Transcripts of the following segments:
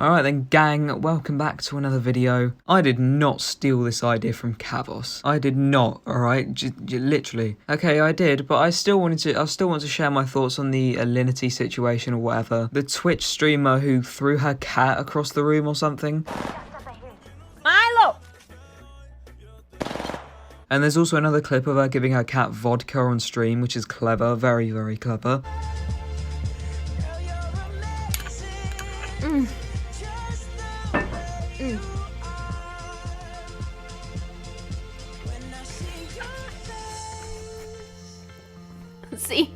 Alright then gang, welcome back to another video. I did not steal this idea from Kavos. I did not, alright? Literally. Okay, I did, but I still want to share my thoughts on the Alinity situation or whatever. The Twitch streamer who threw her cat across the room or something. Milo! And there's also another clip of her giving her cat vodka on stream, which is clever, very, very clever. See?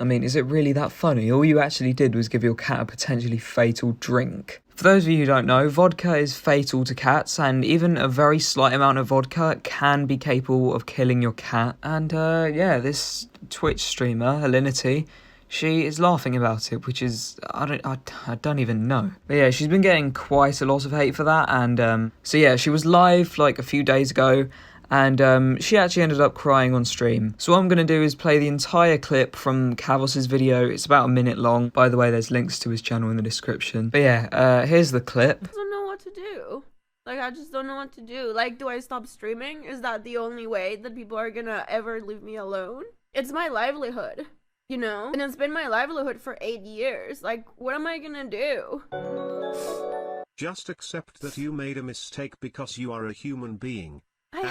I mean, is it really that funny? All you actually did was give your cat a potentially fatal drink. For those of you who don't know, vodka is fatal to cats, and even a very slight amount of vodka can be capable of killing your cat. And yeah, this Twitch streamer, Alinity, she is laughing about it, which is, I don't even know. But yeah, she's been getting quite a lot of hate for that, and so yeah, she was live like a few days ago, and she actually ended up crying on stream. So what I'm going to do is play the entire clip from Kavos' video. It's about a minute long. By the way, there's links to his channel in the description. But yeah, here's the clip. I don't know what to do. Like, I just don't know what to do. Like, do I stop streaming? Is that the only way that people are gonna ever leave me alone? It's my livelihood, you know? And it's been my livelihood for 8 years. Like, what am I gonna do? Just accept that you made a mistake because you are a human being. I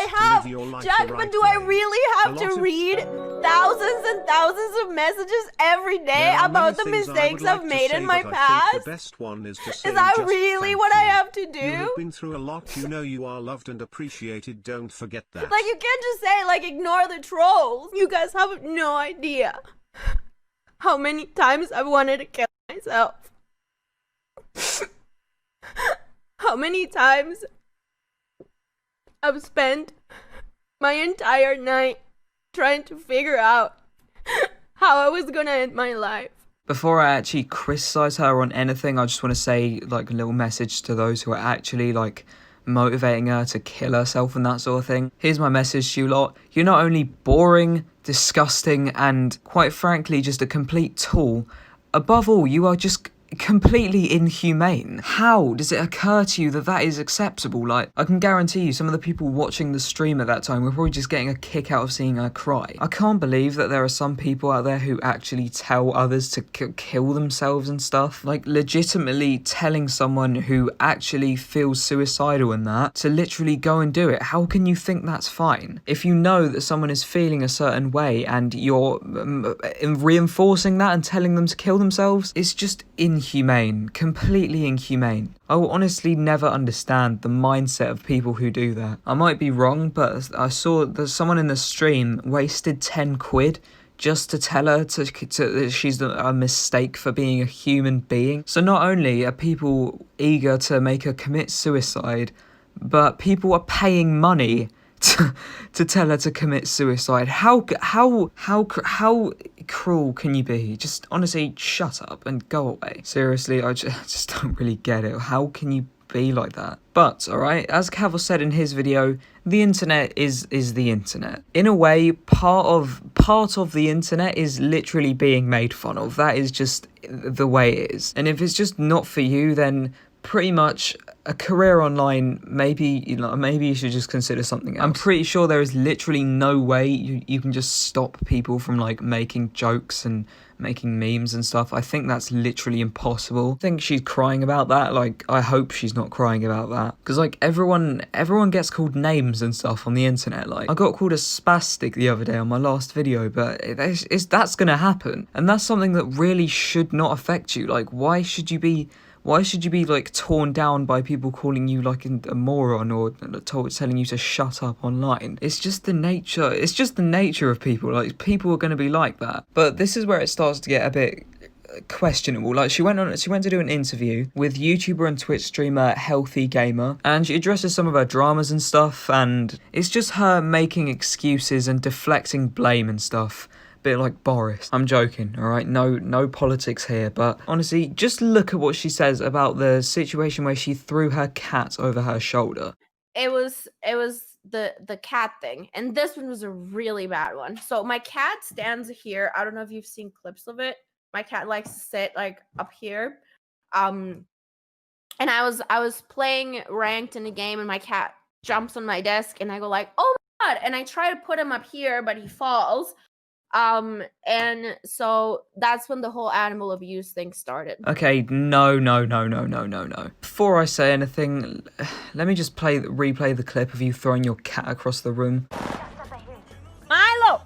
have, Jack, but do I really have to read thousands and thousands of messages every day about the mistakes I've made in my past? The best one is to say, is that really what I have to do? You have been through a lot, you know you are loved and appreciated, don't forget that. Like, you can't just say, like, ignore the trolls. You guys have no idea how many times I've wanted to kill myself. How many times I've spent my entire night trying to figure out how I was gonna end my life. Before I actually criticize her on anything, I just want to say like a little message to those who are actually like motivating her to kill herself and that sort of thing. Here's my message to you lot. You're not only boring, disgusting, and quite frankly just a complete tool. Above all, you are just completely inhumane. How does it occur to you that that is acceptable? Like, I can guarantee you some of the people watching the stream at that time were probably just getting a kick out of seeing her cry. I can't believe that there are some people out there who actually tell others to kill themselves and stuff. Like, legitimately telling someone who actually feels suicidal and that to literally go and do it. How can you think that's fine? If you know that someone is feeling a certain way and you're reinforcing that and telling them to kill themselves, it's just inhumane, completely inhumane. I will honestly never understand the mindset of people who do that. I might be wrong, but I saw that someone in the stream wasted 10 quid just to tell her that she's a mistake for being a human being. So not only are people eager to make her commit suicide, but people are paying money to tell her to commit suicide. How cruel can you be? Just honestly shut up and go away. Seriously, I just don't really get it. How can you be like that? But alright, as Kavos said in his video, the internet is the internet. In a way, part of the internet is literally being made fun of. That is just the way it is. And if it's just not for you, then pretty much a career online, maybe you should just consider something else. I'm pretty sure there is literally no way you can just stop people from like making jokes and making memes and stuff. I think that's literally impossible. I think she's crying about that. Like, I hope she's not crying about that, because like everyone gets called names and stuff on the internet. Like, I got called a spastic the other day on my last video, but that's gonna happen, and that's something that really should not affect you. Like, why should you be like torn down by people calling you like a moron or telling you to shut up online? It's just the nature of people. Like, people are going to be like that. But this is where it starts to get a bit questionable. Like, she went to do an interview with YouTuber and Twitch streamer Healthy Gamer, and she addresses some of her dramas and stuff, and it's just her making excuses and deflecting blame and stuff. Bit like Boris. I'm joking, alright? No politics here, but honestly, just look at what she says about the situation where she threw her cat over her shoulder. It was the cat thing, and this one was a really bad one. So my cat stands here. I don't know if you've seen clips of it. My cat likes to sit like up here. And I was playing ranked in a game, and my cat jumps on my desk, and I go like, "Oh my god!" And I try to put him up here, but he falls. And so that's when the whole animal abuse thing started. Okay, no. Before I say anything, let me just replay the clip of you throwing your cat across the room. Milo!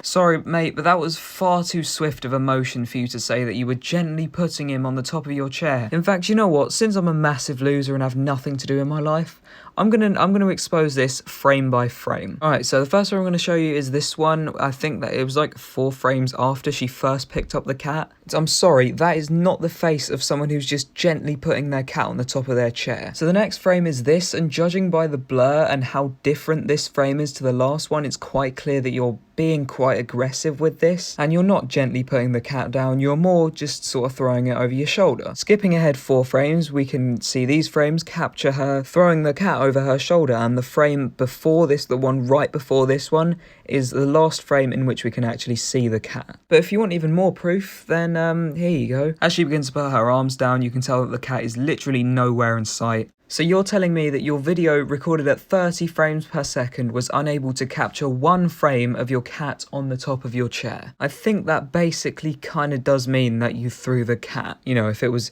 Sorry, mate, but that was far too swift of a motion for you to say that you were gently putting him on the top of your chair. In fact, you know what? Since I'm a massive loser and have nothing to do in my life, I'm gonna expose this frame by frame. Alright, so the first one I'm gonna show you is this one. I think that it was like 4 frames after she first picked up the cat. I'm sorry, that is not the face of someone who's just gently putting their cat on the top of their chair. So the next frame is this, and judging by the blur and how different this frame is to the last one, it's quite clear that you're being quite aggressive with this, and you're not gently putting the cat down, you're more just sort of throwing it over your shoulder. Skipping ahead 4 frames, we can see these frames capture her throwing the cat over her shoulder, and the frame before this, the one right before this one, is the last frame in which we can actually see the cat. But if you want even more proof, then here you go. As she begins to put her arms down, you can tell that the cat is literally nowhere in sight. So you're telling me that your video recorded at 30 frames per second was unable to capture 1 frame of your cat on the top of your chair. I think that basically kind of does mean that you threw the cat. You know, if it was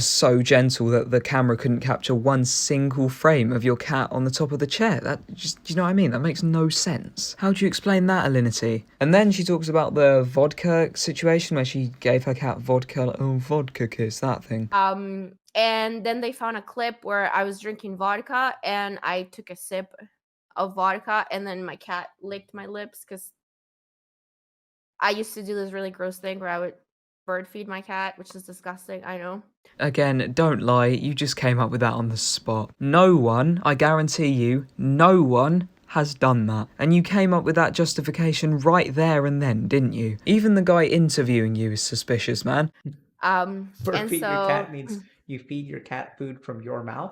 so gentle that the camera couldn't capture 1 single frame of your cat on the top of the chair. That just, do you know what I mean? That makes no sense. How do you explain that, Alinity? And then she talks about the vodka situation where she gave her cat vodka, oh, vodka kiss, that thing. And then they found a clip where I was drinking vodka, and I took a sip of vodka, and then my cat licked my lips, because I used to do this really gross thing where I would bird feed my cat, which is disgusting, I know. Again, don't lie, you just came up with that on the spot. No one, I guarantee you, no one has done that. And you came up with that justification right there and then, didn't you? Even the guy interviewing you is suspicious, man. And Feed so your cat means you feed your cat food from your mouth?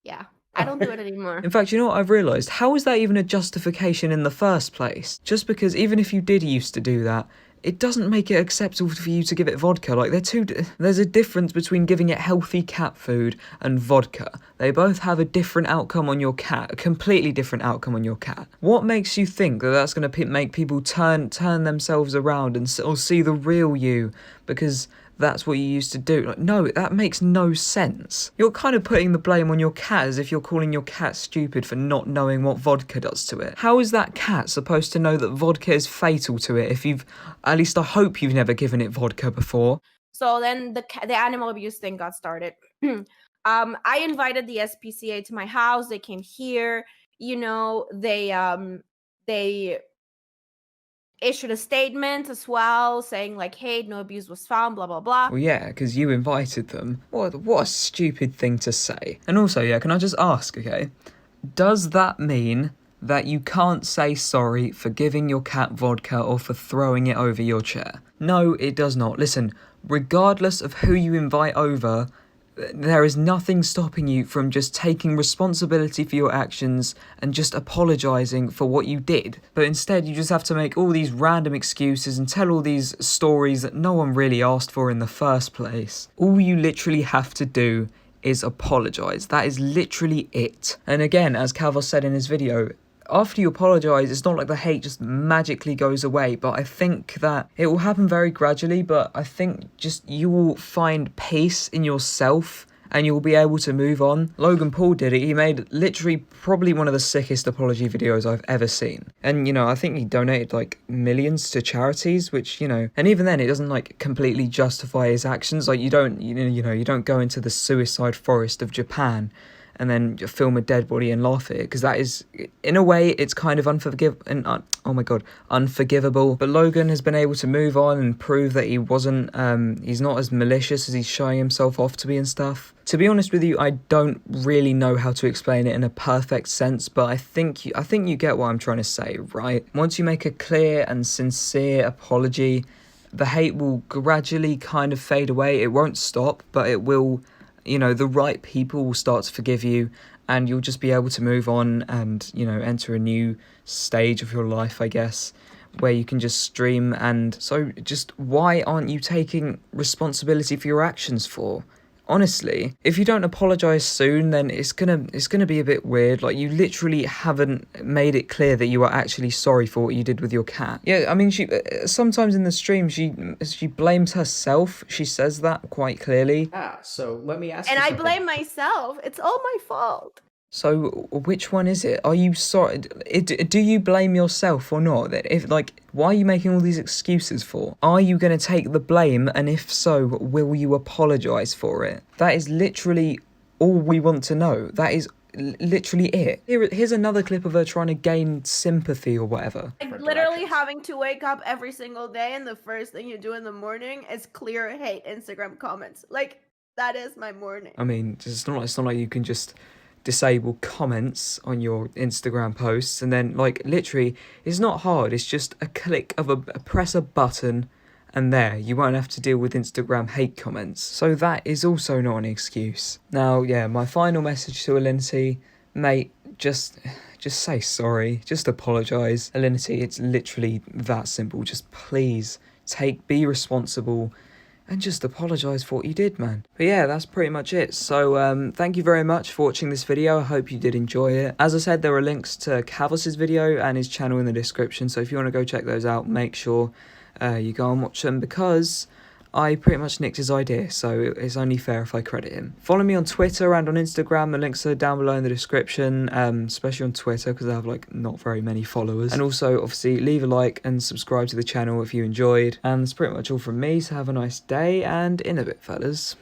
yeah, I don't do it anymore. In fact, you know what I've realised? How is that even a justification in the first place? Just because even if you did used to do that, it doesn't make it acceptable for you to give it vodka. Like, there's a difference between giving it healthy cat food and vodka. They both have a different outcome on your cat, a completely different outcome on your cat. What makes you think that that's going to make people turn themselves around and or see the real you because that's what you used to do? Like, no, that makes no sense. You're kind of putting the blame on your cat as if you're calling your cat stupid for not knowing what vodka does to it. How is that cat supposed to know that vodka is fatal to it if at least I hope you've never given it vodka before? So then the animal abuse thing got started. I invited the SPCA to my house. They came here. You know, they issued a statement as well saying like, hey, no abuse was found, blah blah blah. Well, yeah, because you invited them. What a stupid thing to say. And also, yeah, can I just ask, okay, does that mean that you can't say sorry for giving your cat vodka or for throwing it over your chair? No, it does not. Listen, regardless of who you invite over, there is nothing stopping you from just taking responsibility for your actions and just apologising for what you did. But instead, you just have to make all these random excuses and tell all these stories that no one really asked for in the first place. All you literally have to do is apologise. That is literally it. And again, as Calvo said in his video, after you apologise, it's not like the hate just magically goes away, but I think that it will happen very gradually, but I think just you will find peace in yourself and you'll be able to move on. Logan Paul did it. He made literally probably one of the sickest apology videos I've ever seen. And, you know, I think he donated like millions to charities, which, you know, and even then it doesn't like completely justify his actions. Like you don't go into the suicide forest of Japan and then film a dead body and laugh at it, because that is, in a way, it's kind of unforgivable. But Logan has been able to move on and prove that he's not as malicious as he's showing himself off to be and stuff. To be honest with you, I don't really know how to explain it in a perfect sense, but I think you get what I'm trying to say, right? Once you make a clear and sincere apology, the hate will gradually kind of fade away. It won't stop, but it will. You know, the right people will start to forgive you and you'll just be able to move on and, you know, enter a new stage of your life, I guess, where you can just stream, and so just why aren't you taking responsibility for your actions for? Honestly, if you don't apologize soon, then it's gonna be a bit weird. Like, you literally haven't made it clear that you are actually sorry for what you did with your cat. Yeah, I mean, she sometimes in the stream she blames herself. She says that quite clearly. Yeah, so let me ask And you I something. blame myself. It's all my fault. So which one is it? Are you sorry? Do you blame yourself or not? If, like, why are you making all these excuses for? Are you going to take the blame? And if so, will you apologise for it? That is literally all we want to know. That is literally it. Here's another clip of her trying to gain sympathy or whatever. Like, For literally directions. having to wake up every single day and the first thing you do in the morning is clear hate Instagram comments. Like, that is my morning. I mean, it's not like you can just disable comments on your Instagram posts, and then, like, literally, it's not hard. It's just a click of a press a button, and there, you won't have to deal with Instagram hate comments. So that is also not an excuse. Now, yeah, my final message to Alinity, mate, just say sorry. Just apologise. Alinity, it's literally that simple. Just please be responsible and just apologise for what you did, man. But yeah, that's pretty much it. So thank you very much for watching this video. I hope you did enjoy it. As I said, there are links to Cavos's video and his channel in the description, so if you want to go check those out, make sure you go and watch them, because I pretty much nicked his idea, so it's only fair if I credit him. Follow me on Twitter and on Instagram. The links are down below in the description, especially on Twitter, because I have, like, not very many followers. And also, obviously, leave a like and subscribe to the channel if you enjoyed. And that's pretty much all from me, so have a nice day, and in a bit, fellas.